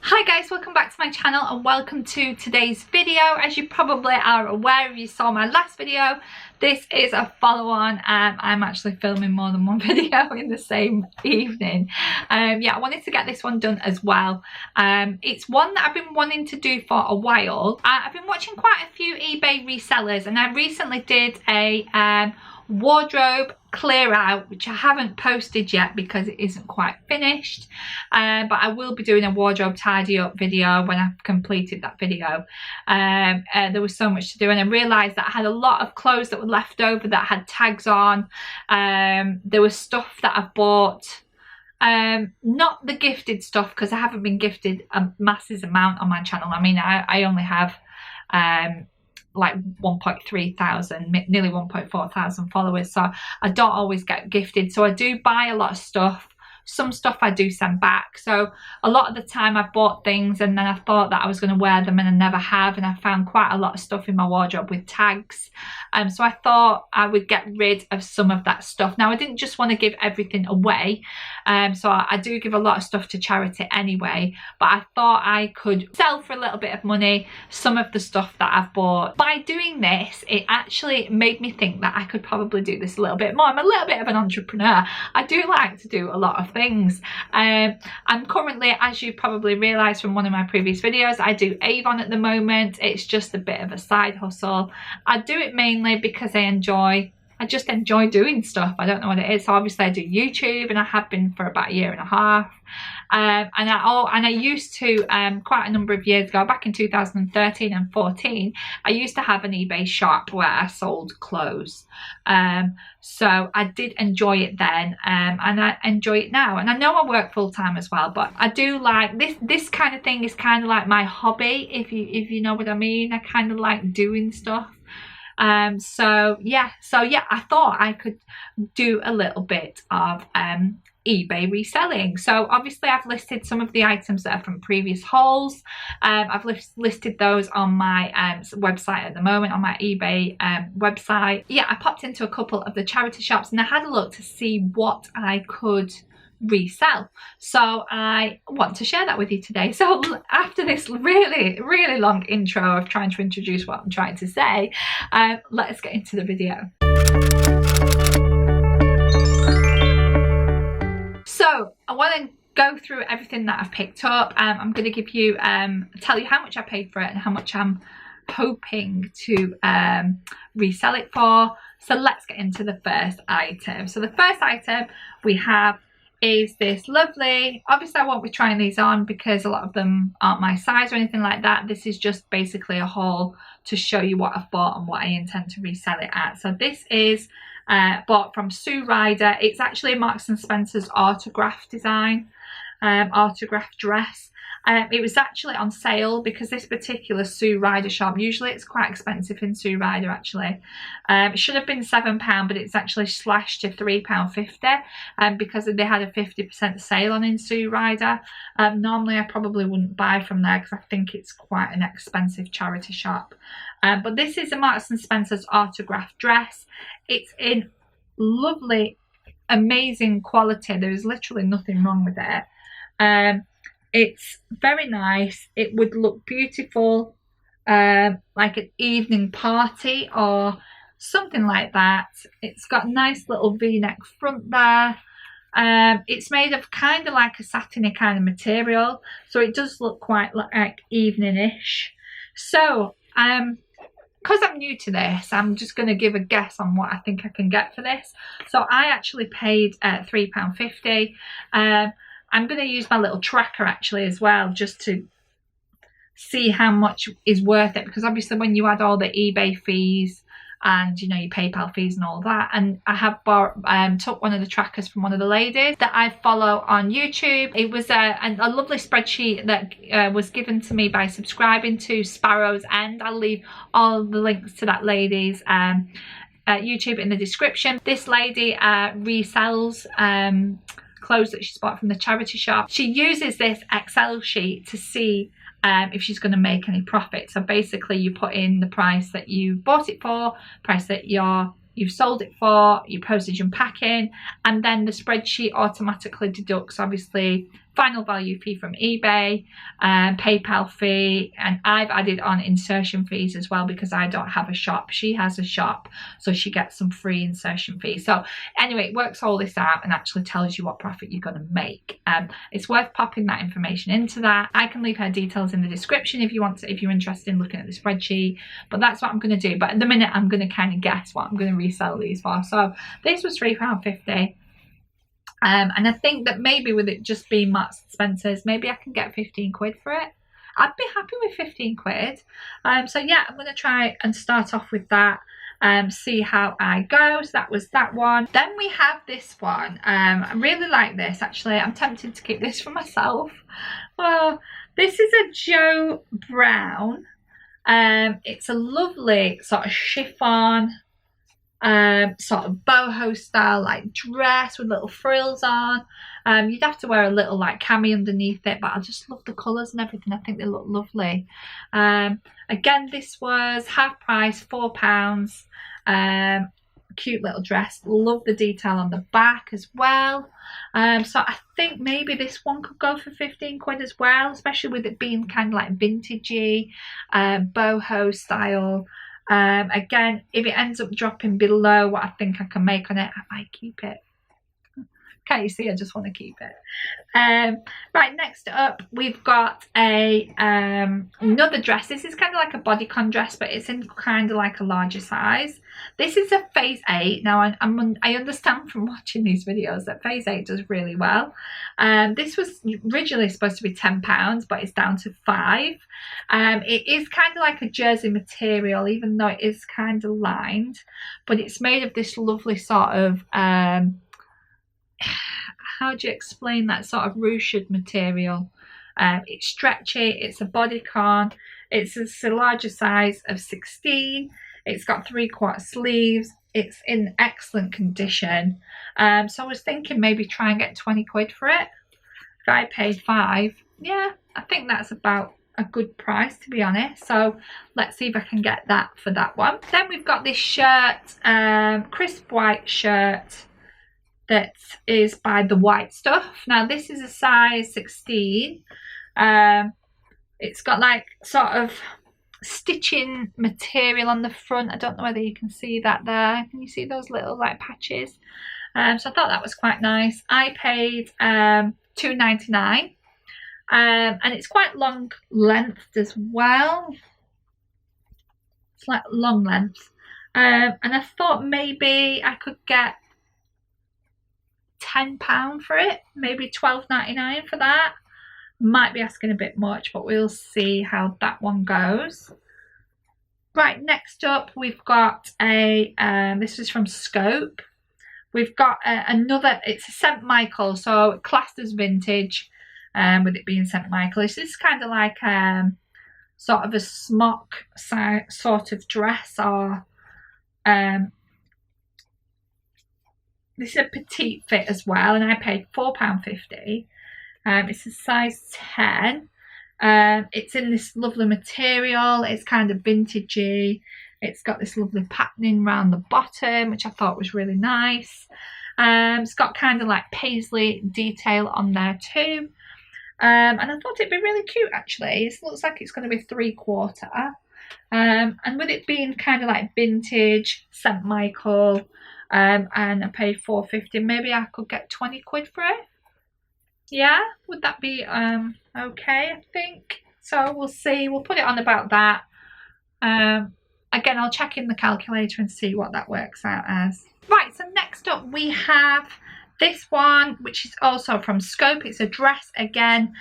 Hi guys, welcome back to my channel and welcome to today's video. As you probably are aware if you saw my last video, this is a follow-on. I'm actually filming more than one video in the same evening. Yeah, I wanted to get this one done as well. It's one that I've been wanting to do for a while. I've been watching quite a few eBay resellers, and I recently did a wardrobe clear out, which I haven't posted yet because it isn't quite finished, but I will be doing a wardrobe tidy up video when I've completed that video. There was so much to do, and I realized that I had a lot of clothes that were left over that had tags on. There was stuff that I've bought, not the gifted stuff, because I haven't been gifted a massive amount on my channel. I mean, I only have like 1.3 thousand, nearly 1.4 thousand followers, so I don't always get gifted. So I do buy a lot of stuff. Some stuff I do send back. So a lot of the time I've bought things and then I thought that I was going to wear them and I never have, and I found quite a lot of stuff in my wardrobe with tags. So I thought I would get rid of some of that stuff. Now I didn't just want to give everything away, so I do give a lot of stuff to charity anyway, but I thought I could sell for a little bit of money some of the stuff that I've bought. By doing this, it actually made me think that I could probably do this a little bit more. I'm a little bit of an entrepreneur. I do like to do a lot of things. I'm currently, as you probably realised from one of my previous videos, I do Avon at the moment. It's just a bit of a side hustle. I do it mainly because I just enjoy doing stuff. I don't know what it is. So obviously I do YouTube, and I have been for about a year and a half. And I used to, quite a number of years ago, back in 2013 and 14, I used to have an eBay shop where I sold clothes. So I did enjoy it then, and I enjoy it now. And I know I work full time as well, but I do like this kind of thing is kind of like my hobby, if you know what I mean. I kind of like doing stuff. So yeah, I thought I could do a little bit of eBay reselling. So obviously I've listed some of the items that are from previous hauls. I've listed those on my website at the moment, on my eBay website. Yeah, I popped into a couple of the charity shops and I had a look to see what I could resell. So I want to share that with you today. So after this really long intro of trying to introduce what I'm trying to say, let's get into the video. So I want to go through everything that I've picked up. I'm going to give you tell you how much I paid for it and how much I'm hoping to resell it for. So let's get into the first item. So the first item we have is this lovely, obviously I won't be trying these on because a lot of them aren't my size or anything like that. This is just basically a haul to show you what I've bought and what I intend to resell it at. So this is bought from Sue Ryder. It's actually a Marks and Spencer's autograph design, autograph dress. It was actually on sale because this particular Sue Ryder shop, usually it's quite expensive in Sue Ryder actually. It should have been £7, but it's actually slashed to £3.50 because they had a 50% sale on in Sue Ryder. Normally I probably wouldn't buy from there because I think it's quite an expensive charity shop. But this is a Marks and Spencer's autograph dress. It's in lovely, amazing quality. There is literally nothing wrong with it. It's very nice. It would look beautiful like an evening party or something like that. It's got a nice little v-neck front there. It's made of kind of like a satiny kind of material, so it does look quite like evening-ish. So because I'm new to this, I'm just going to give a guess on what I think I can get for this. So I actually paid £3.50. I'm going to use my little tracker actually as well, just to see how much is worth it, because obviously when you add all the eBay fees and you know your PayPal fees and all that, and I have took one of the trackers from one of the ladies that I follow on YouTube. It was a lovely spreadsheet that was given to me by subscribing to Sparrows End. I'll leave all the links to that lady's YouTube in the description. This lady resells clothes that she's bought from the charity shop. She uses this Excel sheet to see if she's going to make any profit. So basically you put in the price that you bought it for, price that you've sold it for, your postage and packing, and then the spreadsheet automatically deducts obviously final value fee from eBay, PayPal fee, and I've added on insertion fees as well because I don't have a shop. She has a shop, so she gets some free insertion fees. So anyway, it works all this out and actually tells you what profit you're going to make. It's worth popping that information into that. I can leave her details in the description if you want to, if you're interested in looking at the spreadsheet. But that's what I'm going to do. But at the minute, I'm going to kind of guess what I'm going to resell these for. So this was £3.50. And I think that maybe with it just being Marks and Spencer's, maybe I can get 15 quid for it. I'd be happy with 15 quid. So yeah, I'm going to try and start off with that. See how I go. So that was that one. Then we have this one. I really like this actually. I'm tempted to keep this for myself. Well, this is a Joe Brown. It's a lovely sort of chiffon, sort of boho style like dress with little frills on. You'd have to wear a little like cami underneath it, but I just love the colours and everything. I think they look lovely. Again, this was half price, £4. Cute little dress. Love the detail on the back as well. So I think maybe this one could go for 15 quid as well, especially with it being kind of like vintagey, boho style. Again, if it ends up dropping below what I think I can make on it, I might keep it. Can't you see? I just want to keep it. Right, next up we've got a another dress. This is kind of like a bodycon dress, but it's in kind of like a larger size. This is a phase 8. Now I understand from watching these videos that phase 8 does really well. This was originally supposed to be £10, but it's down to £5. It is kind of like a jersey material, even though it is kind of lined, but it's made of this lovely sort of how do you explain that sort of ruched material? It's stretchy, it's a bodycon, it's a larger size of 16, it's got 3/4 sleeves, it's in excellent condition. So I was thinking maybe try and get 20 quid for it. If I paid £5, yeah, I think that's about a good price, to be honest. So let's see if I can get that for that one. Then we've got this shirt, crisp white shirt, that is by The White Stuff. Now this is a size 16. It's got like sort of stitching material on the front. I don't know whether you can see that there. Can you see those little like patches? So I thought that was quite nice. I paid £2.99, and it's quite long length as well. It's like long length, and I thought maybe I could get £10 for it, maybe £12.99 for that. Might be asking a bit much, but we'll see how that one goes. Right, next up we've got a this is from Scope. We've got another, it's a St. Michael, so classed as vintage, with it being St. Michael. This is kind of like sort of a smock sort of dress, or this is a petite fit as well, and I paid £4.50. It's a size 10. It's in this lovely material. It's kind of vintagey. It's got this lovely patterning around the bottom, which I thought was really nice. It's got kind of like paisley detail on there too. And I thought it'd be really cute actually. It looks like it's going to be 3/4. And with it being kind of like vintage, St. Michael, and I paid £4.50, maybe I could get 20 quid for it. Yeah, would that be okay? I think so. We'll see. We'll put it on about that. Again, I'll check in the calculator and see what that works out as. Right, so next up we have this one, which is also from Scope. It's a dress again.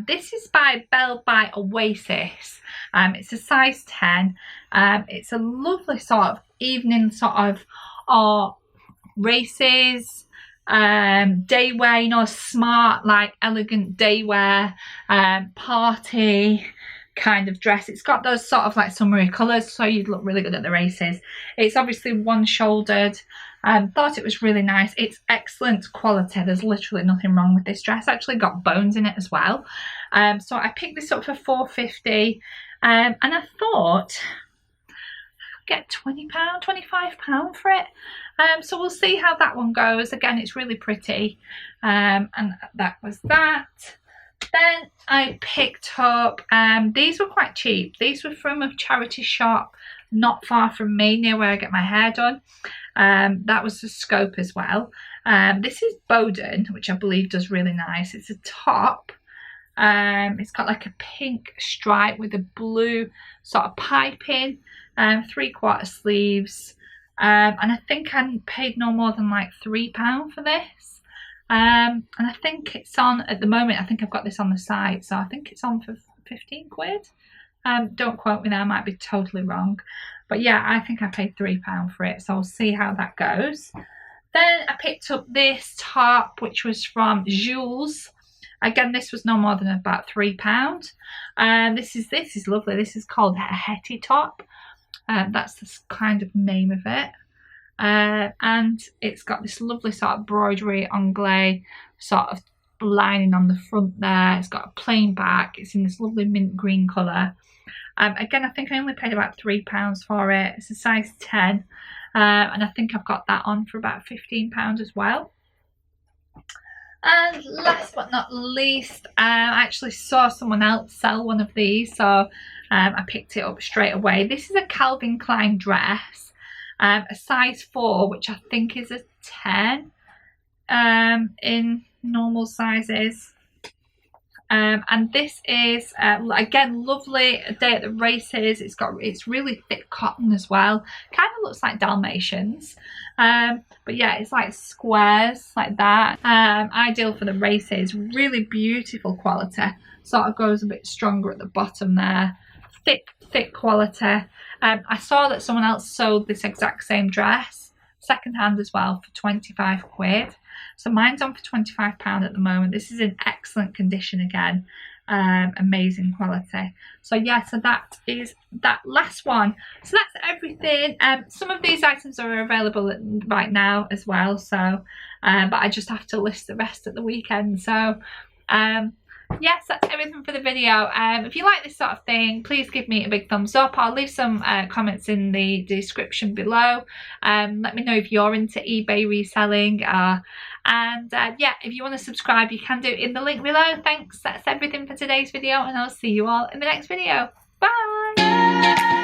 This is by Belle by Oasis. It's a size 10. It's a lovely sort of evening sort of races, day wear, you know, smart, like elegant day wear, party kind of dress. It's got those sort of like summery colours, so you'd look really good at the races. It's obviously one-shouldered. Thought it was really nice. It's excellent quality. There's literally nothing wrong with this dress. Actually got bones in it as well. So I picked this up for £4.50, and I thought I'd get £20, £25 for it. So we'll see how that one goes. Again, it's really pretty. And that was that. Then I picked up, these were quite cheap. These were from a charity shop not far from me, near where I get my hair done. That was the scope as well. This is Bowden, which I believe does really nice. It's a top. It's got like a pink stripe with a blue sort of piping, 3/4 sleeves. And I think I paid no more than like £3 for this. And I think it's on, at the moment, I think I've got this on the site, so I think it's on for 15 quid. Don't quote me there, I might be totally wrong. But yeah, I think I paid £3 for it, so we'll see how that goes. Then I picked up this top, which was from Jules. Again, this was no more than about £3. This is lovely. This is called a Hetty top. That's the kind of name of it. And it's got this lovely sort of embroidery anglais sort of lining on the front there. It's got a plain back. It's in this lovely mint green colour. Again, I think I only paid about £3 for it. It's a size 10. And I think I've got that on for about £15 as well. And last but not least, I actually saw someone else sell one of these, so I picked it up straight away. This is a Calvin Klein dress, a size 4, which I think is a 10 in normal sizes. And this is again lovely, a day at the races. It's really thick cotton as well, kind of looks like Dalmatians, but yeah, it's like squares like that. Ideal for the races. Really beautiful quality, sort of goes a bit stronger at the bottom there. Thick quality. I saw that someone else sold this exact same dress second hand as well for 25 quid. So mine's on for £25 at the moment. This is in excellent condition again. Amazing quality. So yeah, so that is that last one. So that's everything. Some of these items are available right now as well. So, but I just have to list the rest at the weekend. So, yes, that's everything for the video. If you like this sort of thing, please give me a big thumbs up. I'll leave some comments in the description below. Let me know if you're into eBay reselling. And yeah, if you want to subscribe, you can do it in the link below. Thanks, that's everything for today's video, and I'll see you all in the next video. Bye!